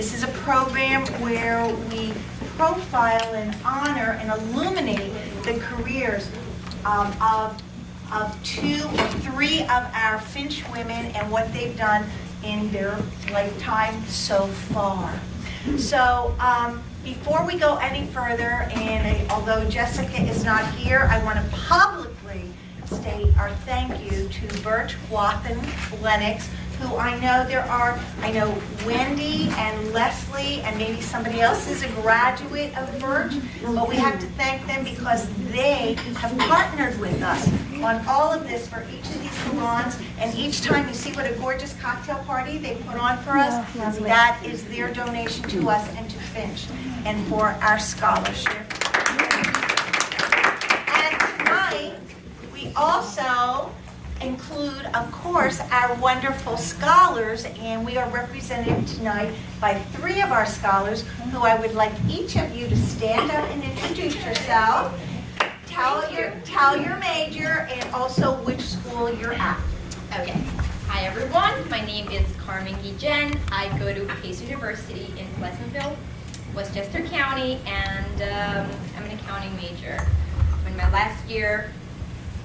This is a program where we profile and honor and illuminate the careers of 2 or 3 of our Finch women and what they've done in their lifetime so far. So before we go any further, and although Jessica is not here, I want to publicly state our thank you to Bert Wathen Lennox, who I know Wendy and Leslie and maybe somebody else is a graduate of Bert, but we have to thank them because they have partnered with us on all of this for each of these salons, and each time you see what a gorgeous cocktail party they put on for us, that is their donation to us and to Finch and for our scholarship. And tonight, we also include, of course, our wonderful scholars, and we are represented tonight by 3 of our scholars who I would like each of you to stand up and introduce yourself, tell your major, and also which school you're at. Okay. Hi everyone, my name is Carmen Guillen. I go to Pace University in Pleasantville, Westchester County, and I'm an accounting major. I'm in my last year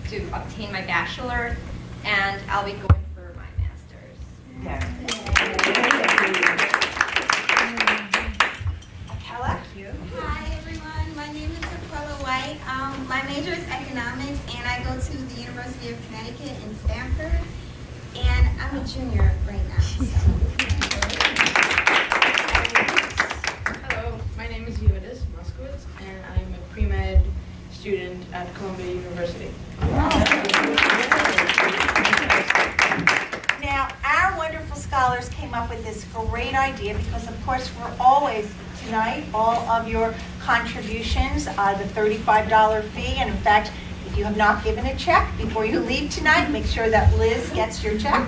to obtain my bachelor, and I'll be going for my master's. Akela? Hi everyone, my name is Aquila White. My major is economics, and I go to the University of Connecticut in Stamford, and I'm a junior right now. Hello, my name is Eurydice Moskowitz, and I'm a pre-med student at Columbia University. Now, our wonderful scholars came up with this great idea because, of course, we're always, tonight, all of your contributions, the $35 fee, and in fact, if you have not given a check before you leave tonight, make sure that Liz gets your check.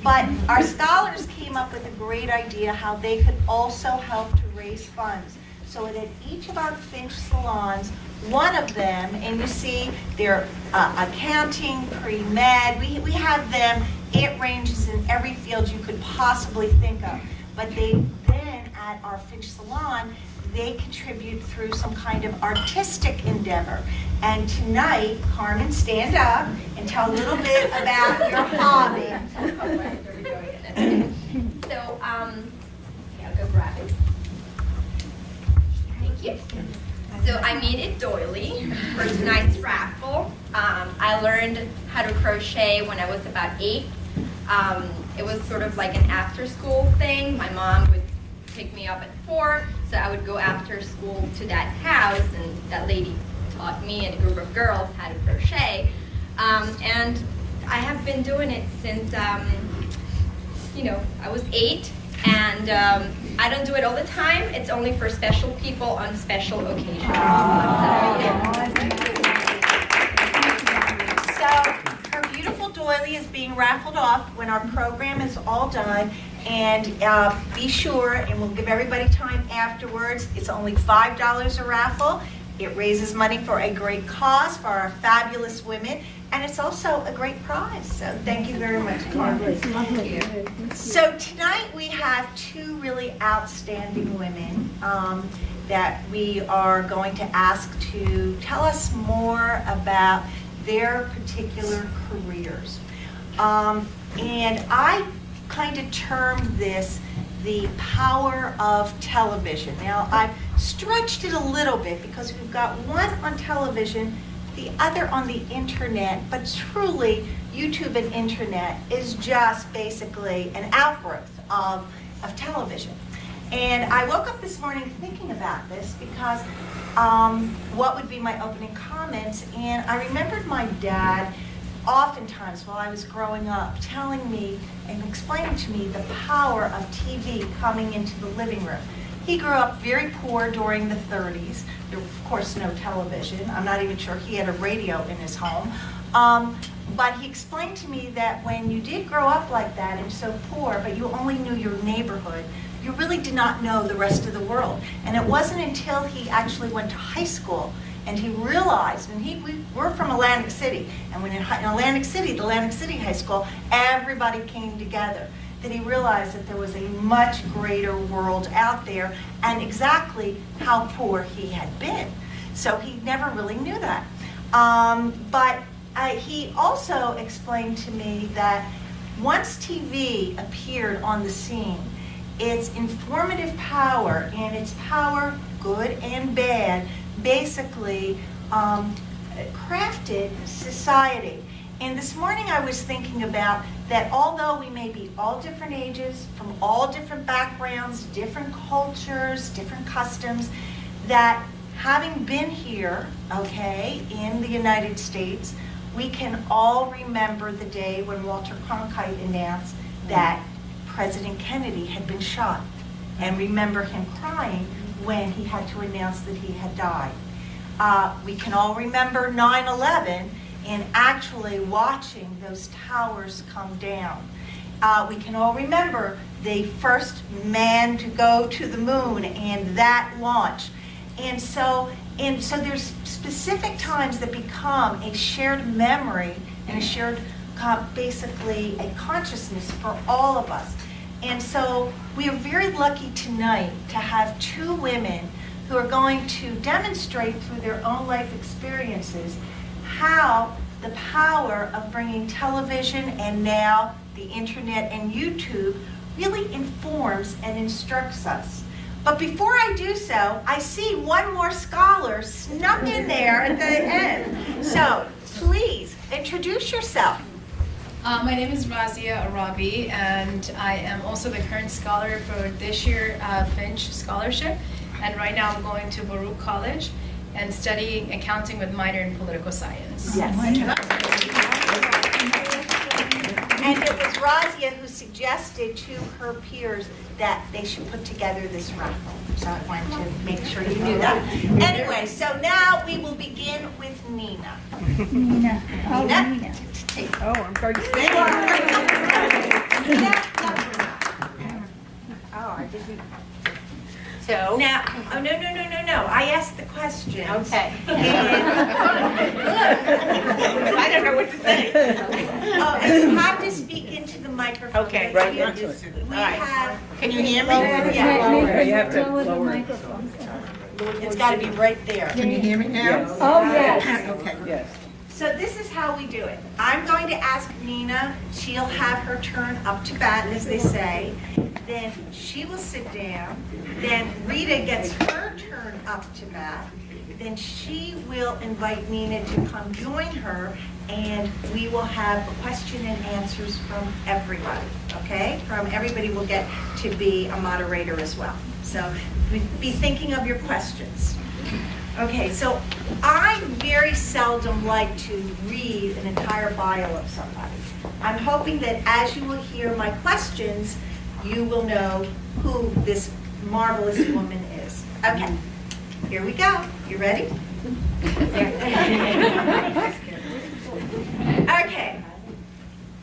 But our scholars came up with a great idea how they could also help to raise funds. So that each of our Finch salons, one of them, and you see they're accounting, pre-med, we have them, it ranges in every field you could possibly think of. But they then, at our Finch salon, they contribute through some kind of artistic endeavor. And tonight, Carmen, stand up and tell a little bit about your hobby. So, I'll go grab it. Thank you. So I made a doily for tonight's raffle. I learned how to crochet when I was about 8. It was sort of like an after-school thing. My mom would pick me up at 4, so I would go after school to that house, and that lady taught me and a group of girls how to crochet. And I have been doing it since, I was 8, and I don't do it all the time. It's only for special people on special occasions. So her beautiful doily is being raffled off when our program is all done. And be sure, and we'll give everybody time afterwards, it's only $5 a raffle. It raises money for a great cause for our fabulous women. And it's also a great prize. So thank you very much, Carmen. So tonight we have 2 really outstanding women that we are going to ask to tell us more about their particular careers. And I kind of termed this the power of television. Now, I've stretched it a little bit because we've got one on television, the other on the internet, but truly YouTube and internet is just basically an outgrowth of television. And I woke up this morning thinking about this because what would be my opening comments, and I remembered my dad oftentimes while I was growing up telling me and explaining to me the power of TV coming into the living room. He grew up very poor during the 30s. There was, of course, no television. I'm not even sure he had a radio in his home. But he explained to me that when you did grow up like that and so poor, but you only knew your neighborhood, you really did not know the rest of the world. And it wasn't until he actually went to high school and he realized, and we're from Atlantic City, and when in Atlantic City, the Atlantic City High School, everybody came together. that he realized that there was a much greater world out there and exactly how poor he had been. So he never really knew that. But he also explained to me that once TV appeared on the scene, its informative power and its power, good and bad, basically crafted society. And this morning I was thinking about that although we may be all different ages, from all different backgrounds, different cultures, different customs, that having been here, okay, in the United States, we can all remember the day when Walter Cronkite announced that President Kennedy had been shot, and remember him crying when he had to announce that he had died. We can all remember 9/11 and actually watching those towers come down. We can all remember the first man to go to the moon and that launch. And so there's specific times that become a shared memory and a shared, basically a consciousness for all of us. And so we are very lucky tonight to have two women who are going to demonstrate through their own life experiences how the power of bringing television and now the internet and YouTube really informs and instructs us. But before I do so, I see one more scholar snuck in there at the end. So please introduce yourself. My name is Razia Arabi, and I am also the current scholar for this year Finch Scholarship. And right now I'm going to Baruch College and studying accounting with minor in political science. Yes. And it was Razia who suggested to her peers that they should put together this raffle. So I wanted to make sure you knew that. Anyway, so now we will begin with Nina. Nina. Oh, Nina. Nina. Oh, I'm going to stay. Oh, I didn't. So now, oh no! I asked the question. Okay. I don't know what to say. Oh, and you have to speak into the microphone. Okay, That's right. good. We have. Can you hear me? Yeah. You have to lower the microphone. It's got to be right there. Can you hear me now? Oh, yes. Okay. Yes. So this is how we do it. I'm going to ask Nina. She'll have her turn up to bat, as they say. Then she will sit down. Then Rita gets her turn up to bat. Then she will invite Nina to come join her, and we will have question and answers from everybody, okay? From everybody will get to be a moderator as well. So be thinking of your questions. Okay, so I very seldom like to read an entire bio of somebody. I'm hoping that as you will hear my questions, you will know who this marvelous woman is. Okay, here we go. You ready? Okay.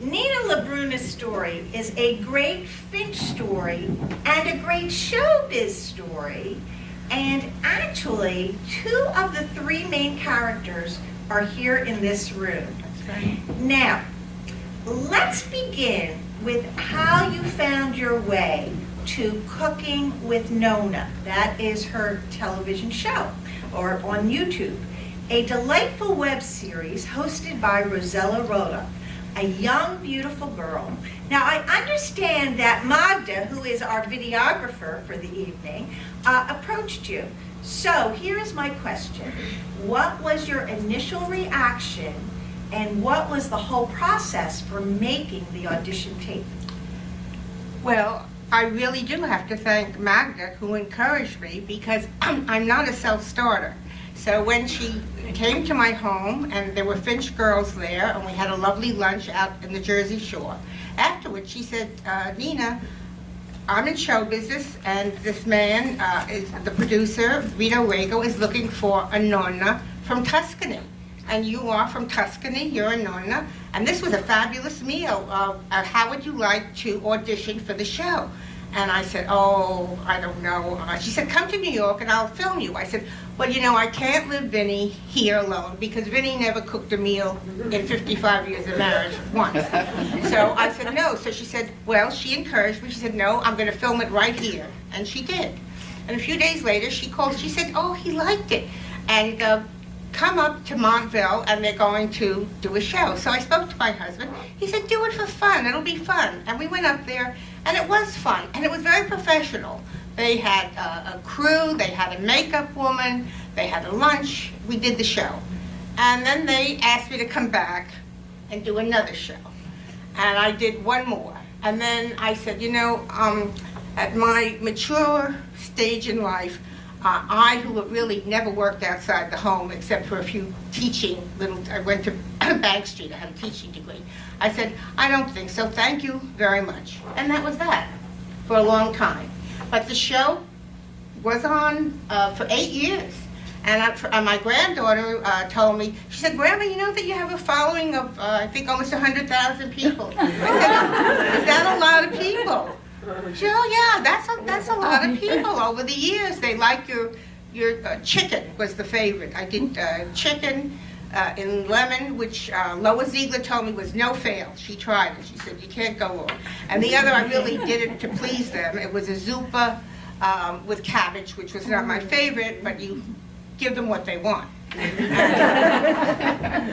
Nina Bruna's story is a great Finch story and a great showbiz story. And actually, two of the three main characters are here in this room. Now, let's begin with how you found your way to Cooking with Nonna. That is her television show, or on YouTube. A delightful web series hosted by Rosella Rota, a young, beautiful girl. Now, I understand that Magda, who is our videographer for the evening, approached you. So here is my question. What was your initial reaction, and what was the whole process for making the audition tape? Well, I really do have to thank Magda, who encouraged me, because I'm not a self-starter. So when she came to my home, and there were Finch girls there, and we had a lovely lunch out in the Jersey Shore. Afterwards, she said, Nina, I'm in show business, and this man is the producer, Vito Rego, is looking for a Nonna from Tuscany. And you are from Tuscany, you're a Nonna, and this was a fabulous meal. How would you like to audition for the show? And I said, oh, I don't know. She said, come to New York and I'll film you. I said, well, you know, I can't leave Vinny here alone because Vinny never cooked a meal in 55 years of marriage once. So I said, no. So she said, well, she encouraged me. She said, no, I'm going to film it right here. And she did. And a few days later, she called. She said, oh, he liked it. And come up to Montville and they're going to do a show. So I spoke to my husband. He said, do it for fun. It'll be fun. And we went up there and it was fun. And it was very professional. They had a crew, they had a makeup woman, they had a lunch. We did the show. And then they asked me to come back and do another show. And I did one more. And then I said, you know, at my mature stage in life, I, who have really never worked outside the home except for a few teaching, I went to Bank Street, I had a teaching degree. I said, I don't think so, thank you very much. And that was that for a long time. But the show was on for 8 years. And my granddaughter told me, she said, Grandma, you know that you have a following of, I think, almost 100,000 people. I said, is that a lot of people? She said, oh, yeah, that's a lot of people. Over the years, they like your chicken was the favorite. I did chicken in lemon, which Lois Ziegler told me was no fail. She tried it. She said, you can't go wrong. And the other, I really did it to please them. It was a zuppa with cabbage, which was not my favorite, but you give them what they want.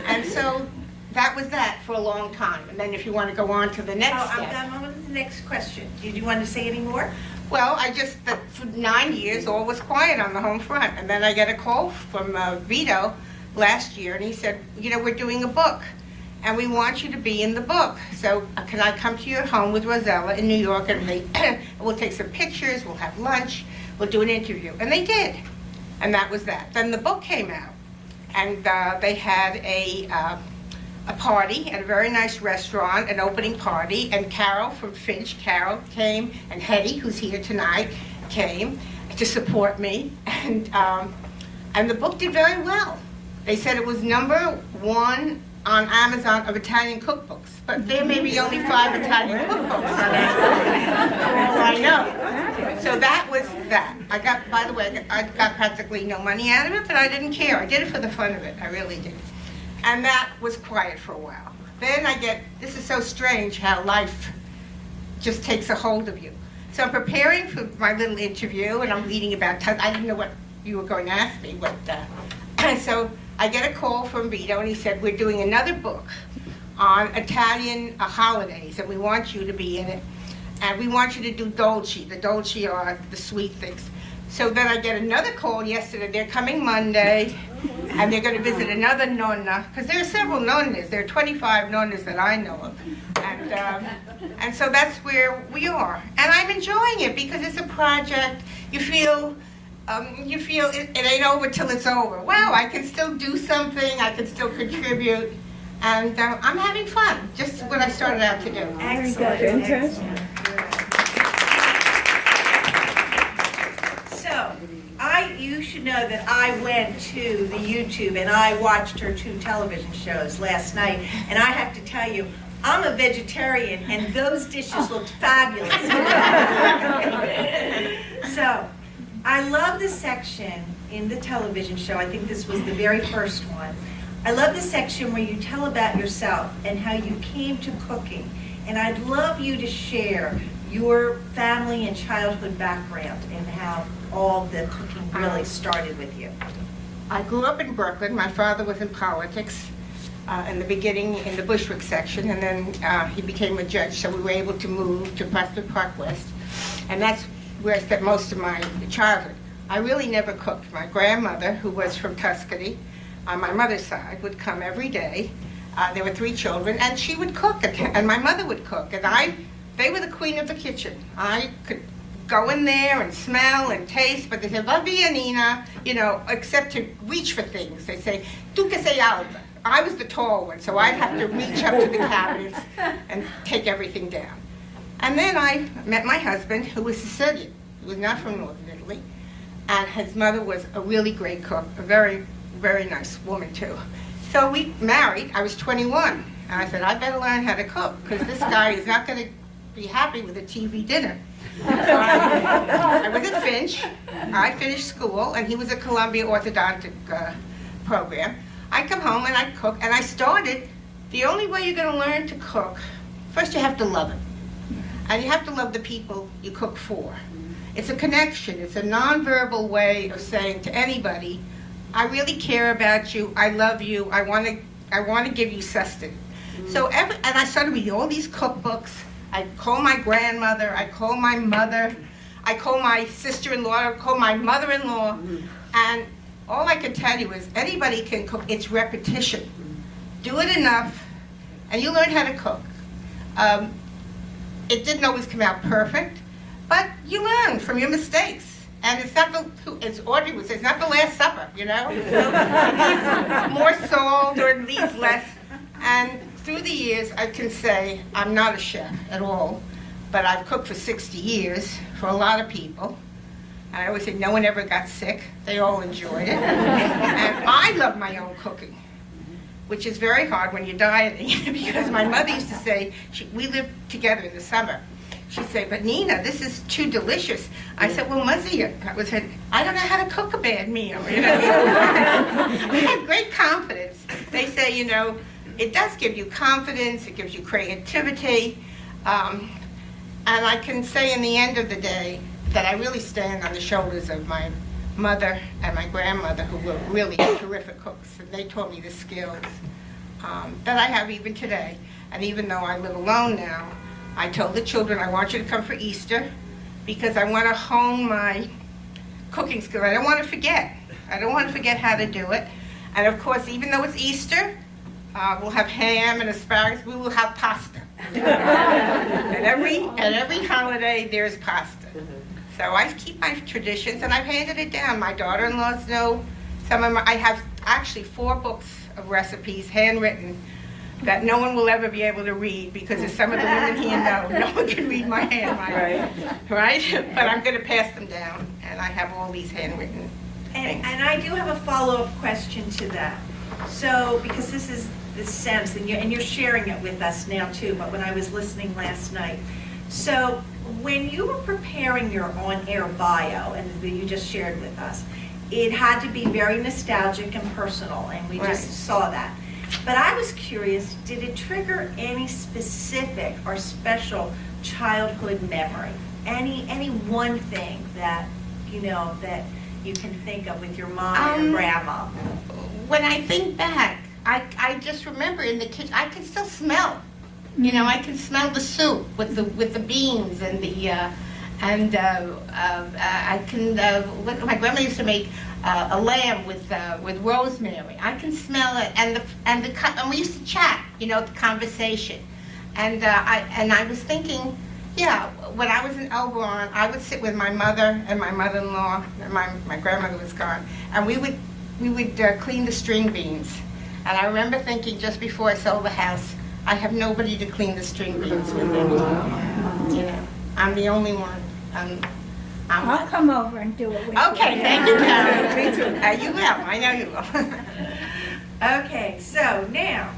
And so that was that for a long time. And then if you want to go on to the next step. I'm on to the next question. Did you want to say any more? Well, for 9 years, all was quiet on the home front. And then I get a call from Vito last year, and he said, you know, we're doing a book, and we want you to be in the book. So can I come to your home with Rosella in New York, and we'll take some pictures, we'll have lunch, we'll do an interview. And they did. And that was that. Then the book came out, and they had a party at a very nice restaurant, an opening party, and Carol from Finch, Carol came, and Hetty, who's here tonight, came to support me, and the book did very well. They said it was #1 on Amazon of Italian cookbooks, but there may be only 5 Italian cookbooks on Amazon, for all I know. So that was that. By the way, I got practically no money out of it, but I didn't care. I did it for the fun of it. I really did. And that was quiet for a while. Then this is so strange how life just takes a hold of you. So I'm preparing for my little interview, and I'm reading about, I didn't know what you were going to ask me, so I get a call from Vito, and he said, we're doing another book on Italian holidays, and we want you to be in it. And we want you to do dolci. The dolci are the sweet things. So then I get another call yesterday. They're coming Monday, and they're going to visit another Nonna, because there are several Nonnas. There are 25 Nonnas that I know of. And so that's where we are. And I'm enjoying it because it's a project. You feel it ain't over till it's over. Wow, I can still do something. I can still contribute. And I'm having fun, just what I started out to do. Excellent. So, you should know that I went to the YouTube and I watched her 2 television shows last night, and I have to tell you, I'm a vegetarian, and those dishes looked fabulous. So, I love the section in the television show. I think this was the very first one. I love the section where you tell about yourself and how you came to cooking. And I'd love you to share your family and childhood background and how all the cooking really started with you. I grew up in Brooklyn. My father was in politics in the beginning in the Bushwick section, and then he became a judge, so we were able to move to Prospect Park West. And that's where I spent most of my childhood. I really never cooked. My grandmother, who was from Tuscany, on my mother's side, would come every day. There were 3 children, and she would cook, and my mother would cook, and they were the queen of the kitchen. I could go in there and smell and taste, but they said, va via Nina, except to reach for things. They say, tu que sei alta. I was the tall one, so I'd have to reach up to the cabinets and take everything down. And then I met my husband, who was Sicilian. He was not from northern Italy, and his mother was a really great cook, a very, very nice woman, too. So we married. I was 21, and I said, I better learn how to cook, because this guy is not going to be happy with a TV dinner. So I was at Finch. I finished school, and he was at Columbia Orthodontic program. I come home and I cook, and I started. The only way you're going to learn to cook, first you have to love it, and you have to love the people you cook for. It's a connection. It's a nonverbal way of saying to anybody, I really care about you. I love you. I want to give you sustenance. So and I started reading all these cookbooks. I call my grandmother. I call my mother. I call my sister-in-law. I call my mother-in-law. And all I can tell you is anybody can cook. It's repetition. Do it enough, and you learn how to cook. It didn't always come out perfect, but you learn from your mistakes. And it's not as Audrey would say, it's not the Last Supper, you know? It needs more salt or it needs less. And through the years, I can say I'm not a chef at all, but I've cooked for 60 years for a lot of people. And I always say no one ever got sick. They all enjoyed it. And I love my own cooking, which is very hard when you're dieting, because my mother used to say, we lived together in the summer. She'd say, but Nina, this is too delicious. I said, well, Muzzy, I don't know how to cook a bad meal. You know? I have great confidence. They say, you know, it does give you confidence, it gives you creativity. And I can say in the end of the day that I really stand on the shoulders of my mother and my grandmother, who were really terrific cooks, and they taught me the skills that I have even today. And even though I live alone now, I told the children, I want you to come for Easter because I want to hone my cooking skills. I don't want to forget. I don't want to forget how to do it. And of course, even though it's Easter, we'll have ham and asparagus. We will have pasta. At every holiday, there's pasta. So I keep my traditions, and I've handed it down. My daughter-in-laws know some of I have actually 4 books of recipes, handwritten, that no one will ever be able to read, because as some of the women here know, no one can read my handwriting. Right? But I'm going to pass them down, and I have all these handwritten things. And I do have a follow-up question to that. So, because this is the sense, and you're sharing it with us now too, but when I was listening last night. So, when you were preparing your on-air bio, and that you just shared with us, it had to be very nostalgic and personal, and we just saw that. But I was curious, did it trigger any specific or special childhood memory? Any one thing that, you know, that you can think of with your mom or grandma? When I think back, I just remember in the kitchen, I can still smell. You know, I can smell the soup with the beans and I can. My grandma used to make a lamb with rosemary. I can smell it, and we used to chat. You know, the conversation, and I was thinking, yeah, when I was in Elberon, I would sit with my mother and my mother-in-law, and my grandmother was gone, and we would clean the string beans. And I remember thinking just before I sold the house, I have nobody to clean the string beans with anymore. You know, I'm the only one. I'll come over and do it with you. Okay, thank you, Karen. You will. I know you will. Okay, so now,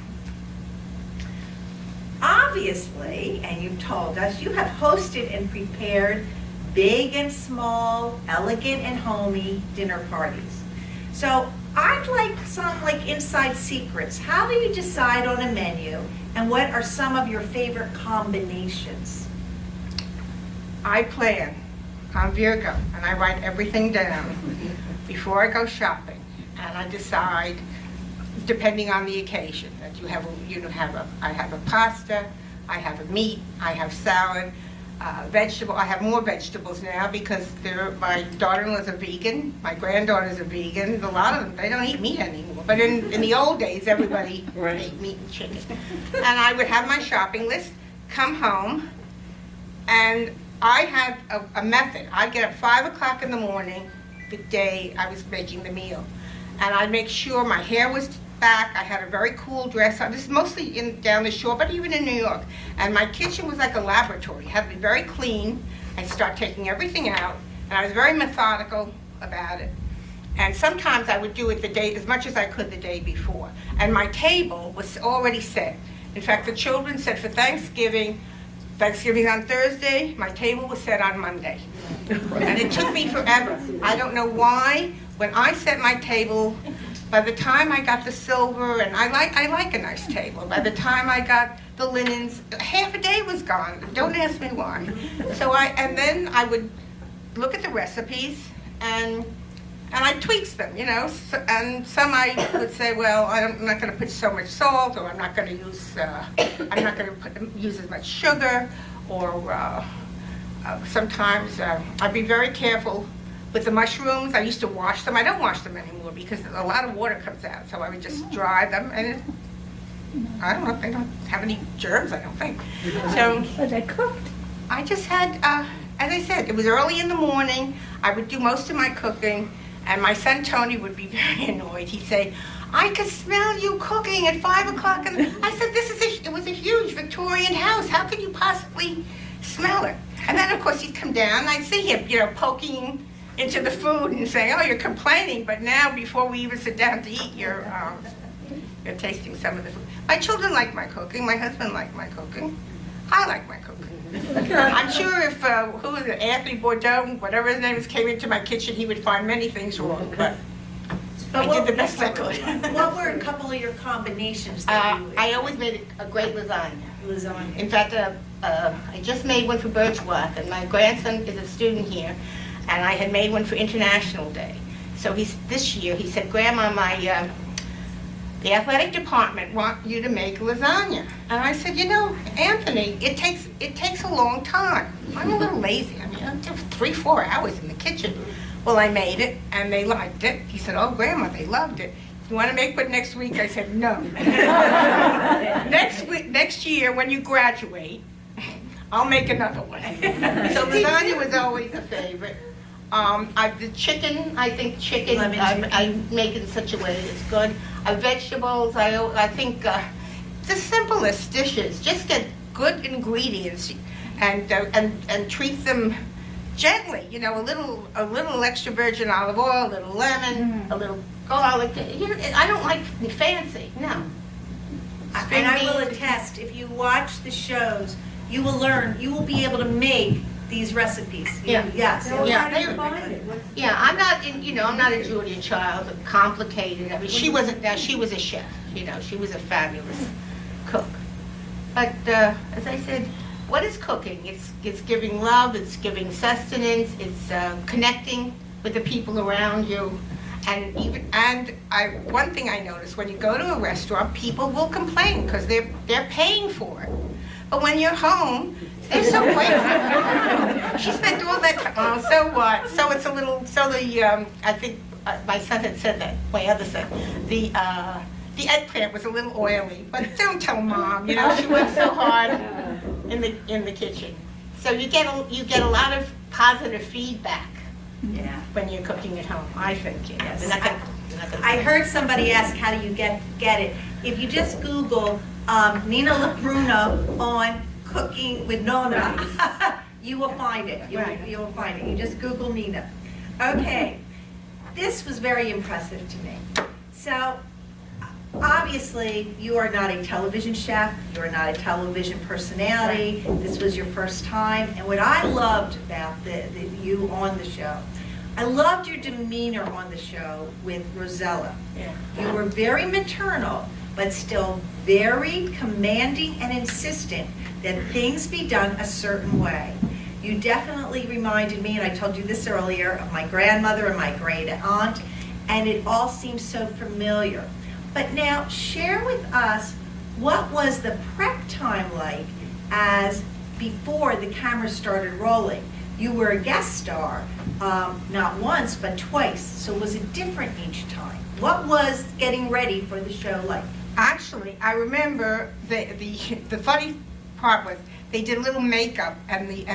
obviously, and you've told us, you have hosted and prepared big and small, elegant and homey dinner parties. So I'd like some inside secrets. How do you decide on a menu, and what are some of your favorite combinations? I plan. I'm Virgo, and I write everything down before I go shopping, and I decide, depending on the occasion, that I have a pasta, I have a meat, I have salad, vegetable. I have more vegetables now because my daughter-in-law's a vegan, my granddaughter's a vegan. A lot of them, they don't eat meat anymore. But in the old days, everybody ate meat and chicken. And I would have my shopping list, come home, and I had a method. I'd get up 5 o'clock in the morning the day I was making the meal. And I'd make sure my hair was back. I had a very cool dress on. This is mostly down the shore, but even in New York. And my kitchen was like a laboratory. It had to be very clean. I'd start taking everything out. And I was very methodical about it. And sometimes I would do it as much as I could the day before. And my table was already set. In fact, the children said for Thanksgiving, Thanksgiving on Thursday, my table was set on Monday. And it took me forever. I don't know why. When I set my table, by the time I got the silver, and I like a nice table, by the time I got the linens, half a day was gone. Don't ask me why. And then I would look at the recipes, and I tweaked them, you know. And some I would say, well, I'm not going to put so much salt, or I'm not going to use as much sugar, or sometimes I'd be very careful with the mushrooms. I used to wash them. I don't wash them anymore because a lot of water comes out, so I would just dry them, and I don't know, they don't have any germs, I don't think. So Are they cooked? I just had, as I said, it was early in the morning. I would do most of my cooking, and my son Tony would be very annoyed. He'd say, I could smell you cooking at 5 o'clock. And I said, it was a huge Victorian house. How could you possibly smell it? And then, of course, he'd come down, and I'd see him, you know, poking into the food and saying, oh, you're complaining, but now, before we even sit down to eat, you're tasting some of the food. My children like my cooking. My husband liked my cooking. I like my cooking. I'm sure if, who was it, Anthony Bordeaux, whatever his name is, came into my kitchen, he would find many things wrong, but I did the best I could. What were a couple of your combinations that you I always made a great lasagna. lasagna? In fact, I just made one for Birchworth, and my grandson is a student here, and I had made one for International Day. So this year, he said, Grandma, the athletic department want you to make lasagna. And I said, you know, Anthony, it takes a long time. I'm a little lazy. I mean, I'm 3-4 hours in the kitchen. Well, I made it, and they liked it. He said, oh, Grandma, they loved it. You want to make one next week? I said, no. Next year, when you graduate, I'll make another one. So lasagna was always a favorite. The chicken, I think chicken, I make it in such a way that it's good. Vegetables, I think the simplest dishes. Just get good ingredients and treat them gently. You know, a little extra virgin olive oil, a little lemon, a little garlic. You know, I don't like fancy. No. And I will attest, if you watch the shows, you will learn, you will be able to make these recipes. Yeah. Yes. Yeah, I'm not a Julia child, complicated. I mean, she was a chef, you know, she was a fabulous cook. But as I said, what is cooking? It's giving love, it's giving sustenance, it's connecting with the people around you. And one thing I noticed, when you go to a restaurant, people will complain because they're paying for it. But when you're home, they're so grateful. She spent all that time. Oh, so what? So it's a little. I think my son had said that. My other son, the eggplant was a little oily. But don't tell Mom. You know, she worked so hard in the kitchen. So you get a lot of positive feedback. Yeah. When you're cooking at home, I think. Yes. They're not gonna I heard somebody ask, how do you get it? If you just Google Nina Bruna on cooking with Nonna, you will find it. You will find it. You just Google Nina. Okay, this was very impressive to me. So, obviously, you are not a television chef. You are not a television personality. This was your first time. And what I loved about you on the show, I loved your demeanor on the show with Rosella. Yeah. You were very maternal, but still very commanding and insistent that things be done a certain way. You definitely reminded me, and I told you this earlier, of my grandmother and my great aunt, and it all seems so familiar. But now, share with us, what was the prep time like as before the camera started rolling? You were a guest star, not once, but twice, so was it different each time? What was getting ready for the show like? Actually, I remember the funny part was they did a little makeup, and the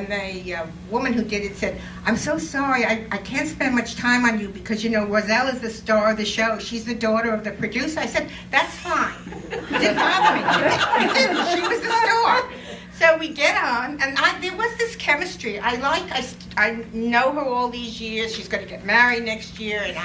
woman who did it said, "I'm so sorry, I can't spend much time on you because, you know, Roselle is the star of the show. She's the daughter of the producer." I said, "That's fine." It didn't bother me. It didn't. She was the star. So we get on, and there was this chemistry. I know her all these years. She's going to get married next year, and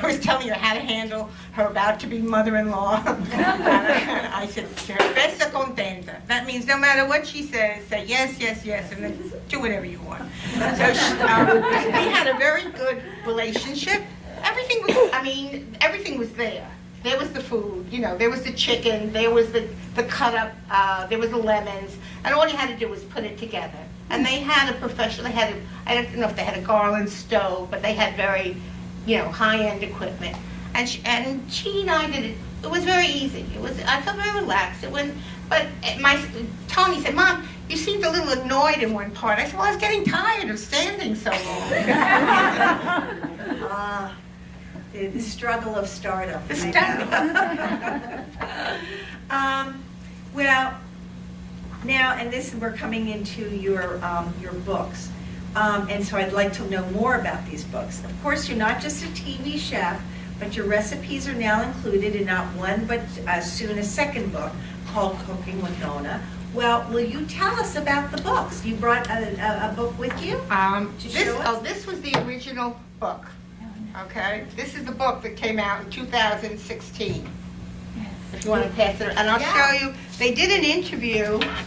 was telling her how to handle her about-to-be mother-in-law. And I said, cerveza contenta. That means no matter what she says, say yes, yes, yes, and then do whatever you want. So we had a very good relationship. Everything was there. There was the food, there was the chicken, there was the cut up, there was the lemons, and all you had to do was put it together. And they had a professional, I don't know if they had a Garland stove, but they had very, high-end equipment. And she and I did it. It was very easy. I felt very relaxed. Tony said, "Mom, you seemed a little annoyed in one part." I said, "Well, I was getting tired of standing so long." The struggle of stardom. The struggle. Well, now, and we're coming into your books, and so I'd like to know more about these books. Of course, you're not just a TV chef, but your recipes are now included in not one, but soon a second book called Cooking with Nonna. Well, will you tell us about the books? You brought a book with you to show us? This was the original book. Okay, this is the book that came out in 2016. If you want to pass it, and I'll show you. They did an interview. I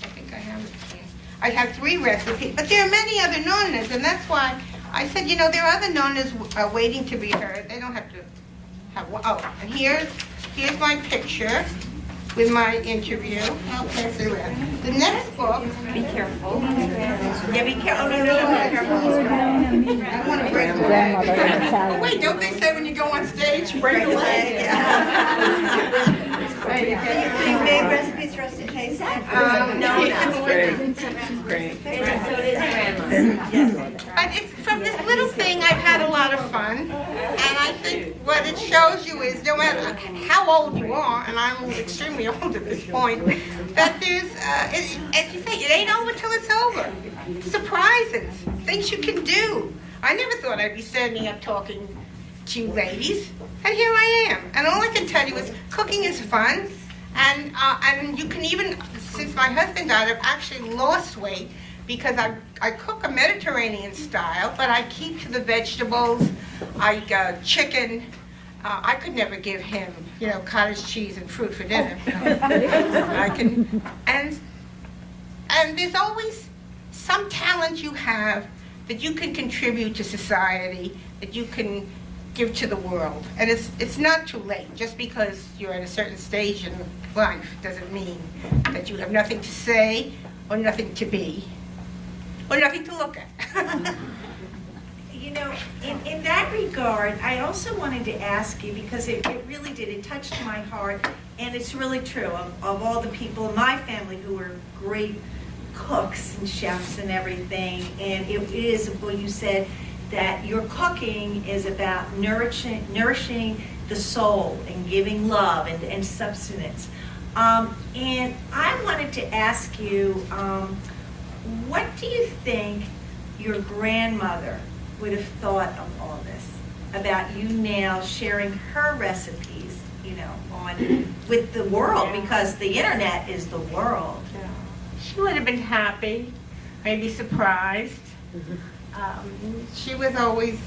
think I have it here. I have 3 recipes, but there are many other nonnas, and that's why I said, there are other nonnas waiting to be heard. They don't have to have one. Oh, and here's my picture with my interview. I'll pass it around. The next book. Be careful. Yeah, be careful. Oh, no, be careful. I want to break the leg. Wait, don't they say when you go on stage, break a leg? So you made recipes for us to taste? No. Great. But from this little thing, I've had a lot of fun, and I think what it shows you is no matter how old you are, and I'm extremely old at this point, that there's, as you say, it ain't over till it's over. Surprises, things you can do. I never thought I'd be standing up talking to you ladies, and here I am. And all I can tell you is cooking is fun, and you can even, since my husband died, I've actually lost weight because I cook a Mediterranean style, but I keep to the vegetables, chicken. I could never give him, cottage cheese and fruit for dinner. I can, and there's always some talent you have that you can contribute to society, that you can give to the world. And it's not too late. Just because you're at a certain stage in life doesn't mean that you have nothing to say or nothing to be or nothing to look at. In that regard, I also wanted to ask you, because it really did, it touched my heart, and it's really true, of all the people in my family who are great cooks and chefs and everything, and it is what you said, that your cooking is about nourishing the soul and giving love and substance. And I wanted to ask you, what do you think your grandmother would have thought of all this, about you now sharing her recipes, with the world, because the internet is the world. She would have been happy, maybe surprised. She was always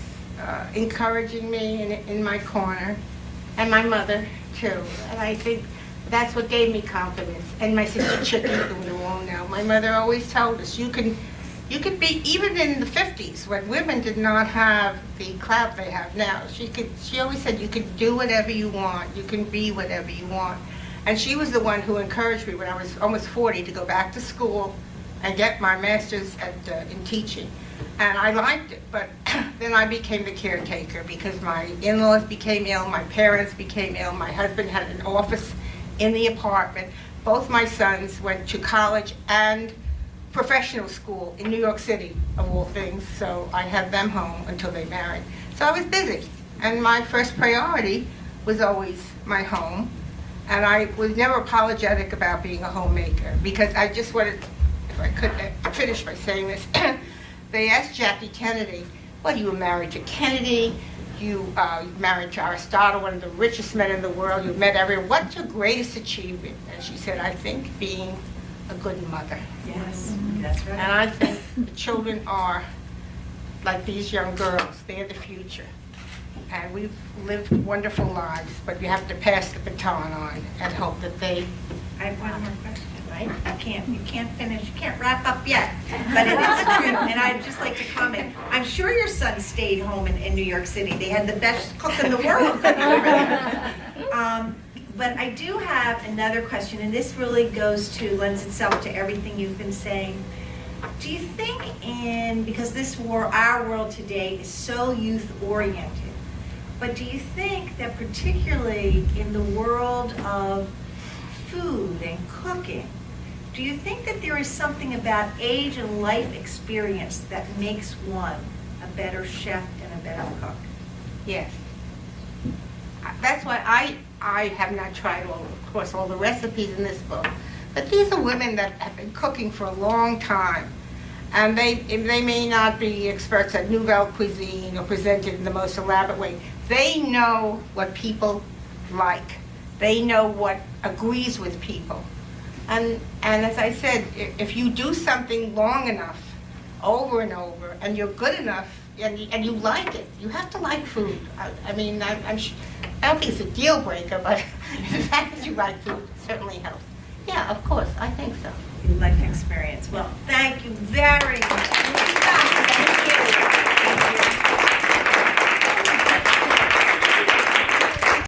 encouraging me in my corner, and my mother too. And I think that's what gave me confidence. And my sister Chicken, who's doing wrong now. My mother always told us, you can be, even in the 50s, when women did not have the clout they have now. She always said, you can do whatever you want. You can be whatever you want. And she was the one who encouraged me when I was almost 40 to go back to school and get my master's in teaching. And I liked it, but then I became the caretaker because my in-laws became ill, my parents became ill, my husband had an office in the apartment. Both my sons went to college and professional school in New York City, of all things, so I had them home until they married. So I was busy, and my first priority was always my home, and I was never apologetic about being a homemaker, because I just wanted, if I could finish by saying this, they asked Jackie Kennedy, well, you were married to Kennedy, you married to Aristotle, one of the richest men in the world, you met everyone, what's your greatest achievement? And she said, I think being a good mother. Yes, that's right. And I think the children are like these young girls, they're the future. and we've lived wonderful lives, but you have to pass the baton on and hope that they, I have one more question, right? You can't finish, you can't wrap up yet, but it is true, and I'd just like to comment. I'm sure your son stayed home in New York City. They had the best cook in the world. But I do have another question, and this really lends itself to everything you've been saying. Do you think because our world today is so youth-oriented, but do you think that particularly in the world of food and cooking, do you think that there is something about age and life experience that makes one a better chef and a better cook? yes. That's why I have not tried of course, all the recipes in this book. But these are women that have been cooking for a long time. And they may not be experts at nouvelle cuisine or presented in the most elaborate way. They know what people like. They know what agrees with people. And as I said, if you do something long enough, over and over, and you're good enough, and you like it, you have to like food. I don't think it's a deal breaker, but the fact that you like food certainly helps. Yeah, of course, I think so. Life experience. Well,